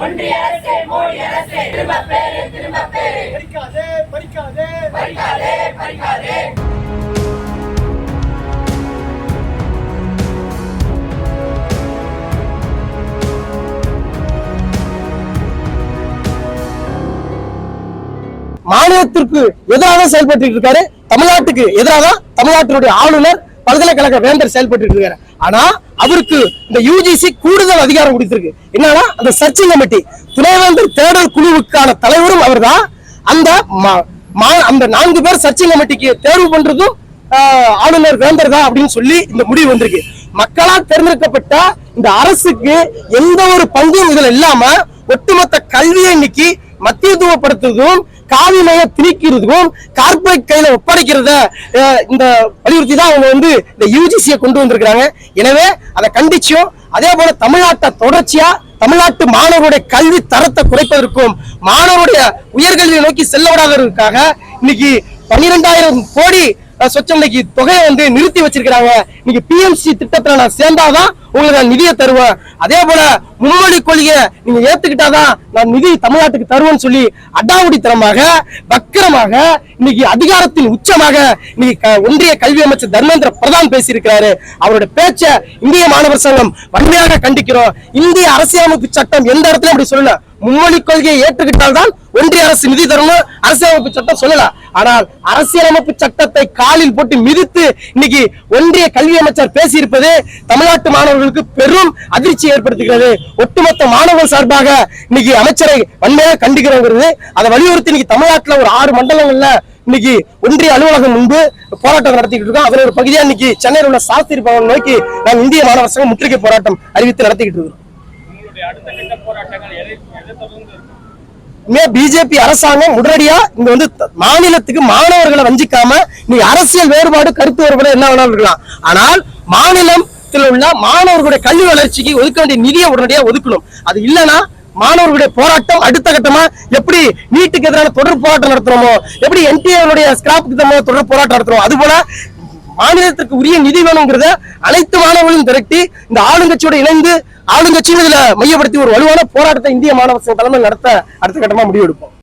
ஒன்றிய அரசே, மோடி அரசே, திரும்ப பேரு, திரும்ப பேரு. பறிக்காதே, பறிக்காதே, பறிக்காதே, பறிக்காதே. மாநிலத்திற்கு எதிராக செயல்பட்டு இருக்காரு, தமிழ்நாட்டுக்கு எதிராக தமிழ்நாட்டினுடைய ஆளுநர் பல்கலைக்கழக வேந்தர் செயல்பட்டு இருக்காரு. ஆனா அவருக்கு இந்த யூஜிசி கூடுதல் அதிகாரம் கொடுத்திருக்கு. என்னன்னா அந்த சர்ச்சிங் கமிட்டி துணைவேந்தர் தேடல் குழுவுக்கான தலைவரும் அவர் தான். அந்த 4 பேர் சர்ச்சிங் கமிட்டிக்கு தேர்வு பண்றதும் ஆளுநர் வேந்தர் தான் அப்படின்னு சொல்லி இந்த முடிவு வந்திருக்கு. மக்களால் தேர்ந்தெடுக்கப்பட்ட இந்த அரசுக்கு எந்த ஒரு பங்கும் இதுல இல்லாம ஒட்டுமொத்த கல்வியை இன்னைக்கு மத்தியத்துவப்படுத்துவதும் காவிமையை திணிக்கிறதுக்கும் கார்பரேட் கையில ஒப்படைக்கிறத இந்த வலியுறுத்தி தான் அவங்க இந்த யூஜிசியை கொண்டு வந்திருக்கிறாங்க. எனவே அதை கண்டிச்சும் அதே போல தமிழ்நாட்டை தொடர்ச்சியா தமிழ்நாட்டு மாணவருடைய கல்வி தரத்தை குறைப்பதற்கும் மாணவருடைய உயர்கல்வியை நோக்கி செல்ல விடாததற்காக இன்னைக்கு 12,000 கோடி சொச்சம் தொகையை நிறுத்தி வச்சிருக்கிறாங்க. இன்னைக்கு பிஎம்சி திட்டத்துல நான் சேர்ந்தாதான் உங்களுக்கு நான் நிதியை தருவேன், அதே போல மும்மொழி கொள்கையை நீங்க ஏத்துக்கிட்டாதான் நான் நிதி தமிழ்நாட்டுக்கு தருவேன்னு சொல்லி அடாவடித்தனமாக வக்கரமாக இன்னைக்கு அதிகாரத்தின் உச்சமாக இன்னைக்கு ஒன்றிய கல்வி அமைச்சர் தர்மேந்திர பிரதான் பேசியிருக்கிறாரு. அவருடைய பேச்ச இந்திய மாணவர் சங்கம் வன்மையாக கண்டிக்கிறோம். இந்திய அரசியலமைப்பு சட்டம் எந்த இடத்துல அப்படி சொல்லல. மும்மொழி கொள்கையை ஏற்றுக்கிட்டால்தான் ஒன்றிய அரசு நிதி தரணும் அரசியலமைப்பு சட்டம் சொல்லல. ஆனால் அரசியலமைப்பு சட்டத்தை காலில் போட்டு மிதித்து இன்னைக்கு ஒன்றிய கல்வி அமைச்சர் பேசியிருப்பது தமிழ்நாட்டு மாணவர்களுக்கு பெரும் அதிர்ச்சி ஏற்படுத்துகிறது. ஒட்டுமொத்த மாணவர்கள் சார்பாக இன்னைக்கு அமைச்சரை வன்மையாக கண்டிக்கிறோங்கிறது. அதை வலியுறுத்தி இன்னைக்கு தமிழ்நாட்டில் ஒரு 6 மண்டலங்கள்ல இன்னைக்கு ஒன்றிய அலுவலகம் முன்பு போராட்டம் நடத்திக்கிட்டு இருக்கோம். அதுல ஒரு பகுதியா இன்னைக்கு சென்னையில் உள்ள சாஸ்திரி பவன் நோக்கி நாங்கள் இந்திய மாணவர் சங்கம் முற்றுகை போராட்டம் அறிவித்து நடத்திக்கிட்டு இருக்கோம். பிஜேபி அரசாங்கம் உடனடியா இங்க மாநிலத்துக்கு மாணவர்களை வஞ்சிக்காம நீ அரசியல் வேறுபாடு கருத்து வேறுபாடு என்ன வேணாலும் இருக்கலாம், ஆனால் மாநிலத்தில் உள்ள மாணவர்களுடைய கல்வி வளர்ச்சிக்கு ஒதுக்க வேண்டிய நிதியை உடனடியா ஒதுக்கணும். அது இல்லைன்னா மாணவர்களுடைய போராட்டம் அடுத்த கட்டமா எப்படி நீட்டுக்கு எதிரான தொடர் போராட்டம் நடத்துறோமோ, எப்படி என்டிஏ ஸ்கிராப்புக்கு தொடர் போராட்டம் நடத்துறோம், அது போல மாநிலத்திற்கு உரிய நிதி வேணுங்கிறத அனைத்து மாணவர்களும் திரட்டி இந்த ஆளுங்கட்சியோட இணைந்து ஆளுங்கட்சியும் இதுல மையப்படுத்தி ஒரு வலுவான போராட்டத்தை இந்திய மாணவர் தலைமையில் நடத்த அடுத்த கட்டமா முடிவெடுப்போம்.